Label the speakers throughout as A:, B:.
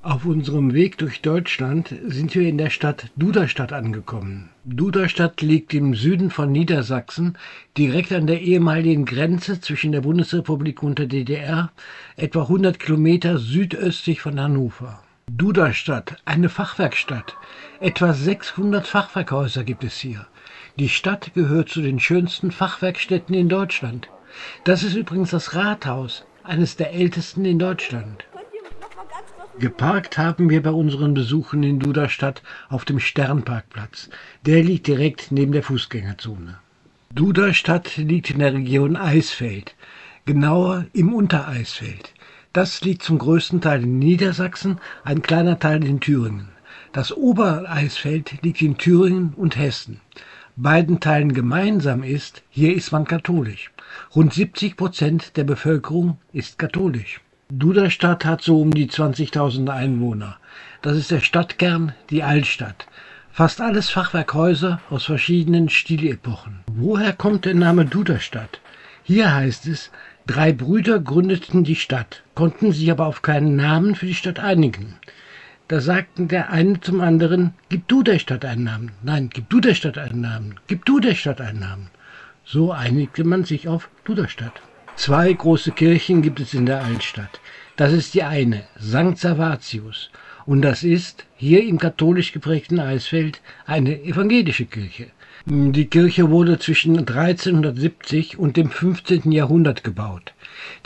A: Auf unserem Weg durch Deutschland sind wir in der Stadt Duderstadt angekommen. Duderstadt liegt im Süden von Niedersachsen, direkt an der ehemaligen Grenze zwischen der Bundesrepublik und der DDR, etwa 100 Kilometer südöstlich von Hannover. Duderstadt, eine Fachwerkstatt. Etwa 600 Fachwerkhäuser gibt es hier. Die Stadt gehört zu den schönsten Fachwerkstätten in Deutschland. Das ist übrigens das Rathaus, eines der ältesten in Deutschland. Geparkt haben wir bei unseren Besuchen in Duderstadt auf dem Sternparkplatz. Der liegt direkt neben der Fußgängerzone. Duderstadt liegt in der Region Eisfeld, genauer im Untereisfeld. Das liegt zum größten Teil in Niedersachsen, ein kleiner Teil in Thüringen. Das Obereisfeld liegt in Thüringen und Hessen. Beiden Teilen gemeinsam ist, hier ist man katholisch. Rund 70% der Bevölkerung ist katholisch. Duderstadt hat so um die 20.000 Einwohner. Das ist der Stadtkern, die Altstadt. Fast alles Fachwerkhäuser aus verschiedenen Stilepochen. Woher kommt der Name Duderstadt? Hier heißt es, 3 Brüder gründeten die Stadt, konnten sich aber auf keinen Namen für die Stadt einigen. Da sagten der eine zum anderen, gib du der Stadt einen Namen. Nein, gib du der Stadt einen Namen. Gib du der Stadt einen Namen. So einigte man sich auf Duderstadt. 2 große Kirchen gibt es in der Altstadt. Das ist die eine, St. Servatius. Und das ist, hier im katholisch geprägten Eisfeld, eine evangelische Kirche. Die Kirche wurde zwischen 1370 und dem 15. Jahrhundert gebaut.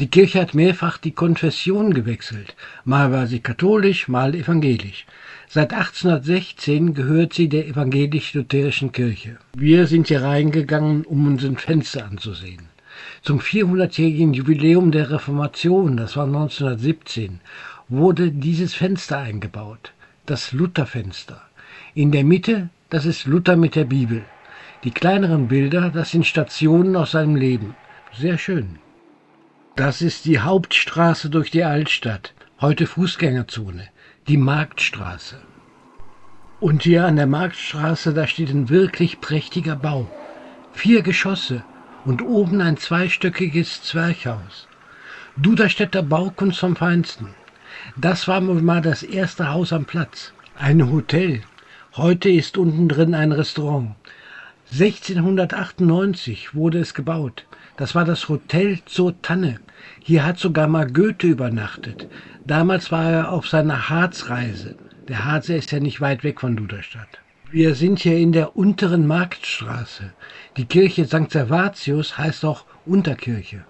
A: Die Kirche hat mehrfach die Konfession gewechselt. Mal war sie katholisch, mal evangelisch. Seit 1816 gehört sie der evangelisch-lutherischen Kirche. Wir sind hier reingegangen, um uns ein Fenster anzusehen. Zum 400-jährigen Jubiläum der Reformation, das war 1917, wurde dieses Fenster eingebaut, das Lutherfenster. In der Mitte, das ist Luther mit der Bibel. Die kleineren Bilder, das sind Stationen aus seinem Leben. Sehr schön. Das ist die Hauptstraße durch die Altstadt, heute Fußgängerzone, die Marktstraße. Und hier an der Marktstraße, da steht ein wirklich prächtiger Bau. 4 Geschosse. Und oben ein zweistöckiges Zwerchhaus. Duderstädter Baukunst vom Feinsten. Das war mal das erste Haus am Platz. Ein Hotel. Heute ist unten drin ein Restaurant. 1698 wurde es gebaut. Das war das Hotel zur Tanne. Hier hat sogar mal Goethe übernachtet. Damals war er auf seiner Harzreise. Der Harz ist ja nicht weit weg von Duderstadt. Wir sind hier in der unteren Marktstraße. Die Kirche St. Servatius heißt auch Unterkirche.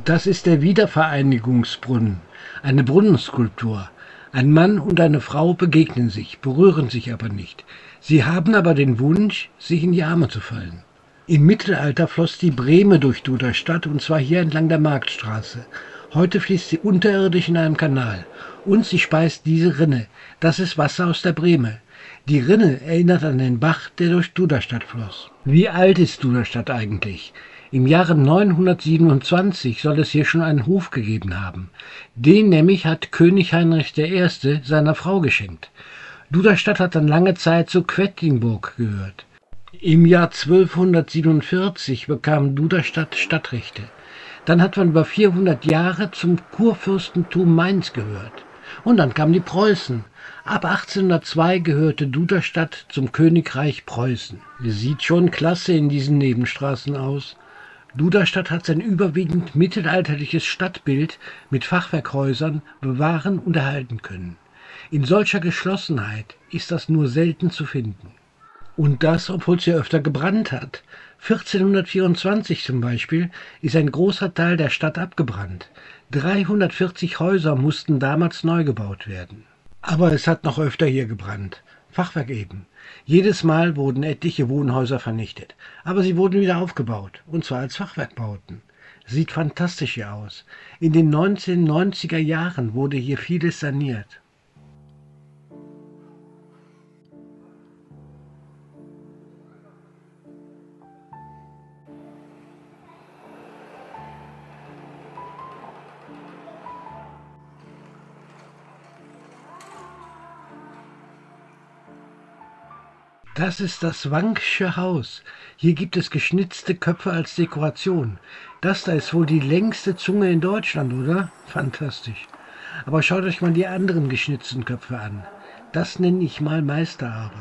A: Das ist der Wiedervereinigungsbrunnen, eine Brunnenskulptur. Ein Mann und eine Frau begegnen sich, berühren sich aber nicht. Sie haben aber den Wunsch, sich in die Arme zu fallen. Im Mittelalter floss die Breme durch Duderstadt, und zwar hier entlang der Marktstraße. Heute fließt sie unterirdisch in einem Kanal. Und sie speist diese Rinne. Das ist Wasser aus der Breme. Die Rinne erinnert an den Bach, der durch Duderstadt floss. Wie alt ist Duderstadt eigentlich? Im Jahre 927 soll es hier schon einen Hof gegeben haben. Den nämlich hat König Heinrich I. seiner Frau geschenkt. Duderstadt hat dann lange Zeit zu Quedlinburg gehört. Im Jahr 1247 bekam Duderstadt Stadtrechte. Dann hat man über 400 Jahre zum Kurfürstentum Mainz gehört. Und dann kamen die Preußen. Ab 1802 gehörte Duderstadt zum Königreich Preußen. Sieht schon klasse in diesen Nebenstraßen aus. Duderstadt hat sein überwiegend mittelalterliches Stadtbild mit Fachwerkhäusern bewahren und erhalten können. In solcher Geschlossenheit ist das nur selten zu finden. Und das, obwohl es hier öfter gebrannt hat. 1424 zum Beispiel ist ein großer Teil der Stadt abgebrannt. 340 Häuser mussten damals neu gebaut werden. Aber es hat noch öfter hier gebrannt. Fachwerk eben. Jedes Mal wurden etliche Wohnhäuser vernichtet. Aber sie wurden wieder aufgebaut. Und zwar als Fachwerkbauten. Sieht fantastisch hier aus. In den 1990er Jahren wurde hier vieles saniert. Das ist das Wank'sche Haus. Hier gibt es geschnitzte Köpfe als Dekoration. Das da ist wohl die längste Zunge in Deutschland, oder? Fantastisch. Aber schaut euch mal die anderen geschnitzten Köpfe an. Das nenne ich mal Meisterarbeit.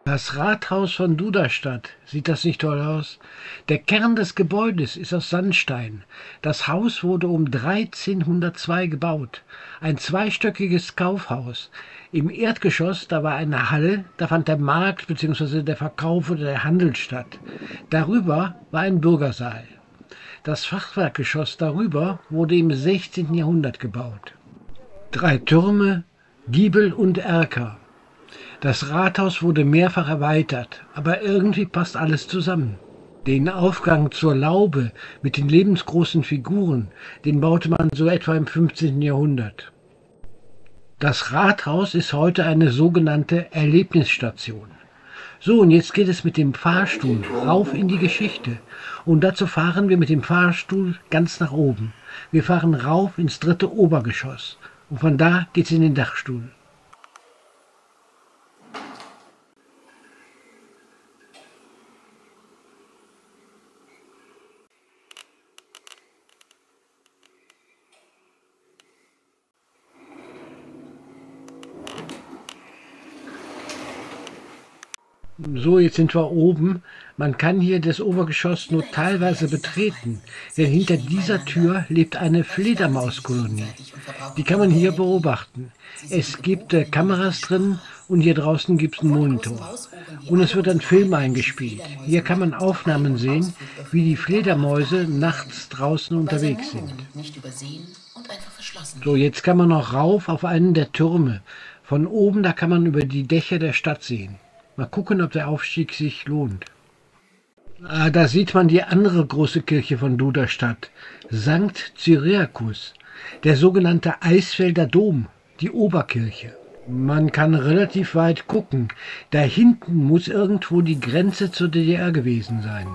A: Das Rathaus von Duderstadt, sieht das nicht toll aus? Der Kern des Gebäudes ist aus Sandstein. Das Haus wurde um 1302 gebaut. Ein zweistöckiges Kaufhaus. Im Erdgeschoss, da war eine Halle, da fand der Markt bzw. der Verkauf oder der Handel statt. Darüber war ein Bürgersaal. Das Fachwerkgeschoss darüber wurde im 16. Jahrhundert gebaut. 3 Türme, Giebel und Erker. Das Rathaus wurde mehrfach erweitert, aber irgendwie passt alles zusammen. Den Aufgang zur Laube mit den lebensgroßen Figuren, den baute man so etwa im 15. Jahrhundert. Das Rathaus ist heute eine sogenannte Erlebnisstation. So, und jetzt geht es mit dem Fahrstuhl rauf in die Geschichte. Und dazu fahren wir mit dem Fahrstuhl ganz nach oben. Wir fahren rauf ins 3. Obergeschoss. Und von da geht's in den Dachstuhl. So, jetzt sind wir oben. Man kann hier das Obergeschoss nur teilweise betreten, denn hinter dieser Tür lebt eine Fledermauskolonie. Die kann man hier beobachten. Es gibt Kameras drin und hier draußen gibt es einen Monitor. Und es wird ein Film eingespielt. Hier kann man Aufnahmen sehen, wie die Fledermäuse nachts draußen unterwegs sind. So, jetzt kann man noch rauf auf einen der Türme. Von oben, da kann man über die Dächer der Stadt sehen. Mal gucken, ob der Aufstieg sich lohnt. Da sieht man die andere große Kirche von Duderstadt, Sankt Cyriakus, der sogenannte Eisfelder Dom, die Oberkirche. Man kann relativ weit gucken. Da hinten muss irgendwo die Grenze zur DDR gewesen sein.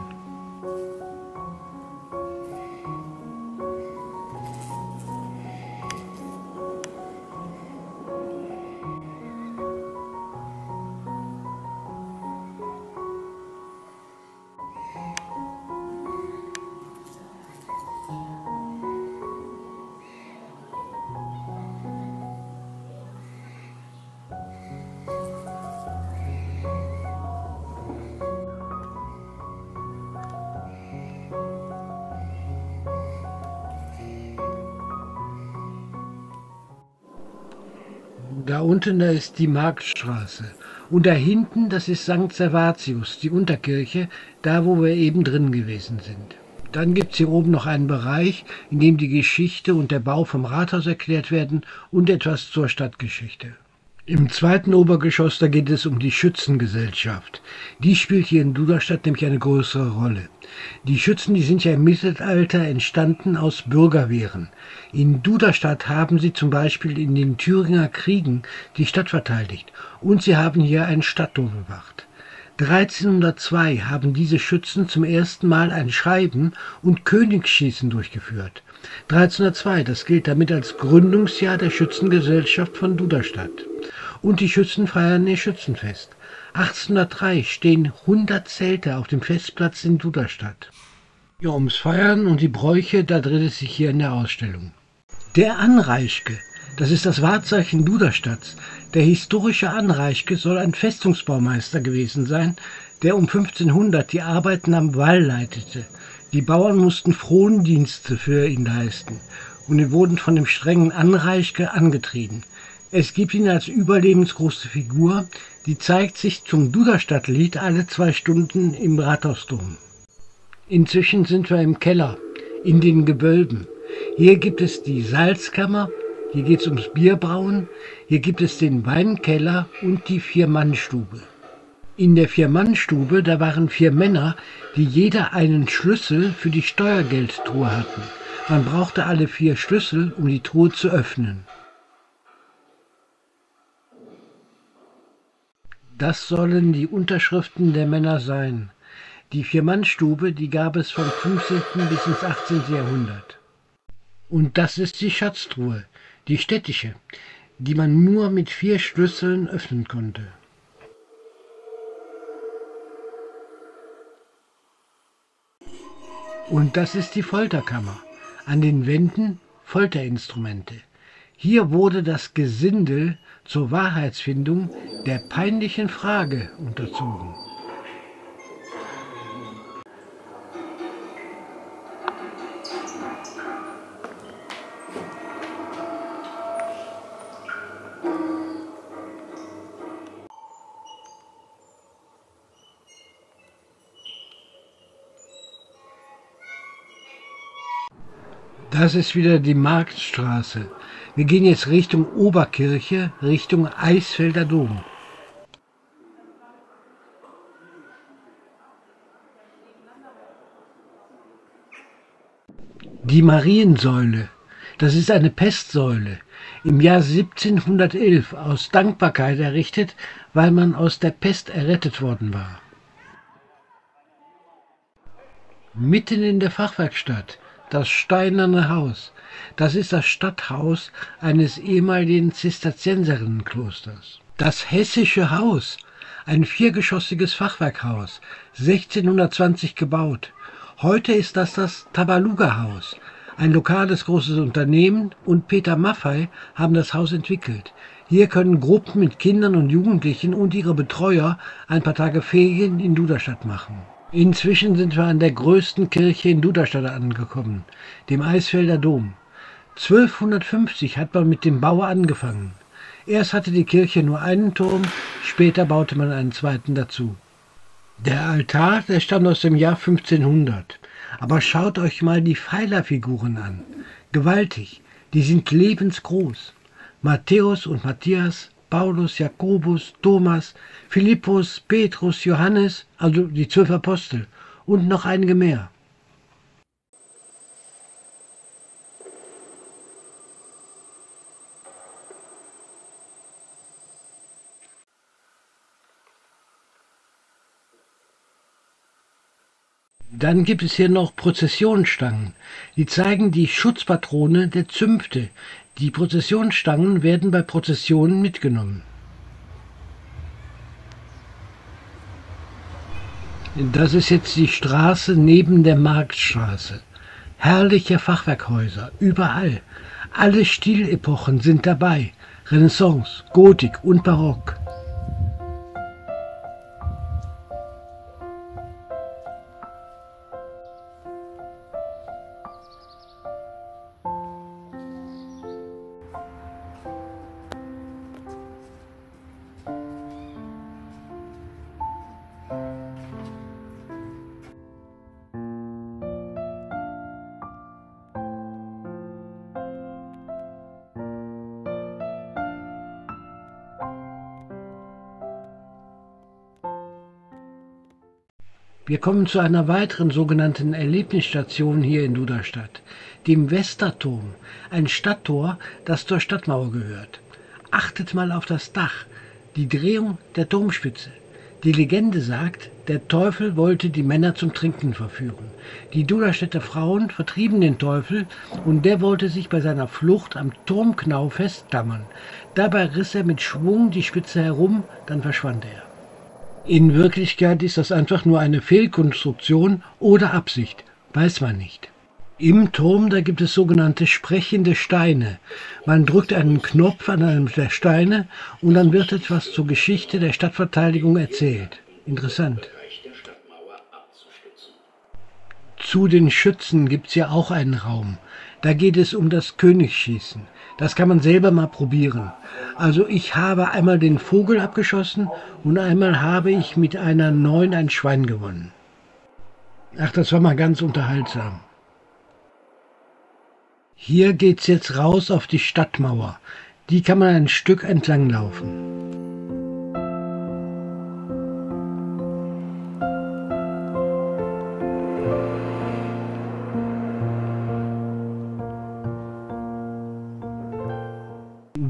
A: Da unten, da ist die Marktstraße. Und da hinten, das ist St. Servatius, die Unterkirche, da wo wir eben drin gewesen sind. Dann gibt es hier oben noch einen Bereich, in dem die Geschichte und der Bau vom Rathaus erklärt werden und etwas zur Stadtgeschichte. Im 2. Obergeschoss, da geht es um die Schützengesellschaft. Die spielt hier in Duderstadt nämlich eine größere Rolle. Die Schützen, die sind ja im Mittelalter entstanden aus Bürgerwehren. In Duderstadt haben sie zum Beispiel in den Thüringer Kriegen die Stadt verteidigt und sie haben hier ein Stadttor bewacht. 1302 haben diese Schützen zum ersten Mal ein Schreiben und Königsschießen durchgeführt. 1302, das gilt damit als Gründungsjahr der Schützengesellschaft von Duderstadt. Und die Schützen feiern ihr Schützenfest. 1803 stehen 100 Zelte auf dem Festplatz in Duderstadt. Ja, ums Feiern und die Bräuche, da dreht es sich hier in der Ausstellung. Der Anreischke, das ist das Wahrzeichen Duderstadts. Der historische Anreischke soll ein Festungsbaumeister gewesen sein, der um 1500 die Arbeiten am Wall leitete. Die Bauern mussten Frondienste für ihn leisten und sie wurden von dem strengen Anreichke angetrieben. Es gibt ihn als überlebensgroße Figur, die zeigt sich zum Duderstadtlied alle 2 Stunden im Rathausdom. Inzwischen sind wir im Keller, in den Gewölben. Hier gibt es die Salzkammer, hier geht es ums Bierbrauen, hier gibt es den Weinkeller und die 4-Mann-Stube. In der 4-Mann-Stube, da waren 4 Männer, die jeder einen Schlüssel für die Steuergeldtruhe hatten. Man brauchte alle 4 Schlüssel, um die Truhe zu öffnen. Das sollen die Unterschriften der Männer sein. Die 4-Mann-Stube, die gab es vom 15. bis ins 18. Jahrhundert. Und das ist die Schatztruhe, die städtische, die man nur mit 4 Schlüsseln öffnen konnte. Und das ist die Folterkammer. An den Wänden Folterinstrumente. Hier wurde das Gesindel zur Wahrheitsfindung der peinlichen Frage unterzogen. Das ist wieder die Marktstraße. Wir gehen jetzt Richtung Oberkirche, Richtung Eisfelder Dom. Die Mariensäule, das ist eine Pestsäule, im Jahr 1711 aus Dankbarkeit errichtet, weil man aus der Pest errettet worden war. Mitten in der Fachwerkstatt, das Steinerne Haus, das ist das Stadthaus eines ehemaligen Zisterzienserinnenklosters. Das Hessische Haus, ein 4-geschossiges Fachwerkhaus, 1620 gebaut. Heute ist das Tabaluga-Haus, ein lokales großes Unternehmen, und Peter Maffei haben das Haus entwickelt. Hier können Gruppen mit Kindern und Jugendlichen und ihre Betreuer ein paar Tage Ferien in Duderstadt machen. Inzwischen sind wir an der größten Kirche in Duderstadt angekommen, dem Eisfelder Dom. 1250 hat man mit dem Bau angefangen. Erst hatte die Kirche nur einen Turm, später baute man einen zweiten dazu. Der Altar, der stammt aus dem Jahr 1500. Aber schaut euch mal die Pfeilerfiguren an. Gewaltig, die sind lebensgroß. Matthäus und Matthias, Paulus, Jakobus, Thomas, Philippus, Petrus, Johannes, also die 12 Apostel und noch einige mehr. Dann gibt es hier noch Prozessionsstangen. Die zeigen die Schutzpatrone der Zünfte. Die Prozessionsstangen werden bei Prozessionen mitgenommen. Das ist jetzt die Straße neben der Marktstraße. Herrliche Fachwerkhäuser, überall. Alle Stilepochen sind dabei. Renaissance, Gotik und Barock. Wir kommen zu einer weiteren sogenannten Erlebnisstation hier in Duderstadt, dem Westerturm, ein Stadttor, das zur Stadtmauer gehört. Achtet mal auf das Dach, die Drehung der Turmspitze. Die Legende sagt, der Teufel wollte die Männer zum Trinken verführen. Die Duderstädter Frauen vertrieben den Teufel und der wollte sich bei seiner Flucht am Turmknau festklammern. Dabei riss er mit Schwung die Spitze herum, dann verschwand er. In Wirklichkeit ist das einfach nur eine Fehlkonstruktion oder Absicht, weiß man nicht. Im Turm, da gibt es sogenannte sprechende Steine. Man drückt einen Knopf an einem der Steine und dann wird etwas zur Geschichte der Stadtverteidigung erzählt. Interessant. Zu den Schützen gibt es ja auch einen Raum. Da geht es um das Königsschießen. Das kann man selber mal probieren. Also ich habe einmal den Vogel abgeschossen und einmal habe ich mit einer 9 ein Schwein gewonnen. Ach, das war mal ganz unterhaltsam. Hier geht's jetzt raus auf die Stadtmauer. Die kann man ein Stück entlang laufen.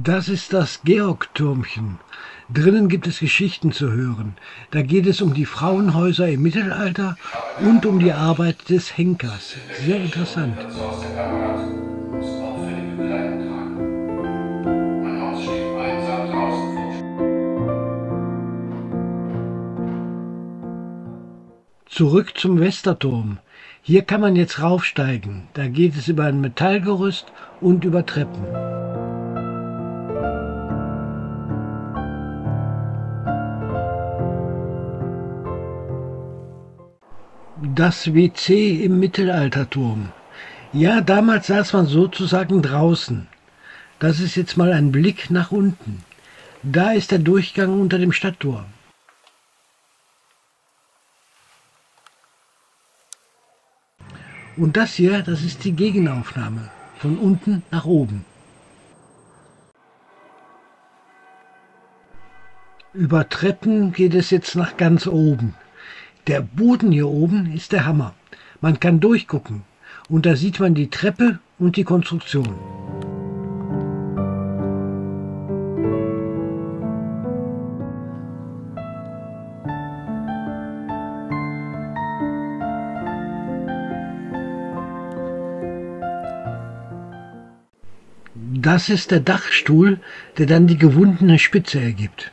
A: Das ist das Georgtürmchen. Drinnen gibt es Geschichten zu hören. Da geht es um die Frauenhäuser im Mittelalter und um die Arbeit des Henkers. Sehr interessant. Zurück zum Westerturm. Hier kann man jetzt raufsteigen. Da geht es über ein Metallgerüst und über Treppen. Das WC im Mittelalterturm. Ja, damals saß man sozusagen draußen. Das ist jetzt mal ein Blick nach unten. Da ist der Durchgang unter dem Stadttor. Und das hier, das ist die Gegenaufnahme. Von unten nach oben. Über Treppen geht es jetzt nach ganz oben. Der Boden hier oben ist der Hammer. Man kann durchgucken und da sieht man die Treppe und die Konstruktion. Das ist der Dachstuhl, der dann die gewundene Spitze ergibt.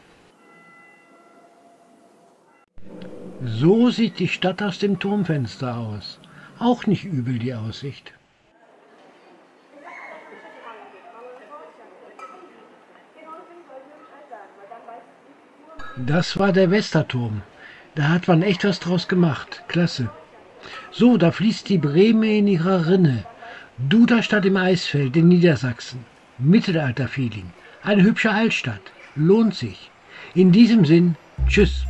A: So sieht die Stadt aus dem Turmfenster aus. Auch nicht übel die Aussicht. Das war der Westerturm. Da hat man echt was draus gemacht. Klasse. So, da fließt die Breme in ihrer Rinne. Duderstadt im Eisfeld in Niedersachsen. Mittelalter-Feeling. Eine hübsche Altstadt. Lohnt sich. In diesem Sinn, tschüss.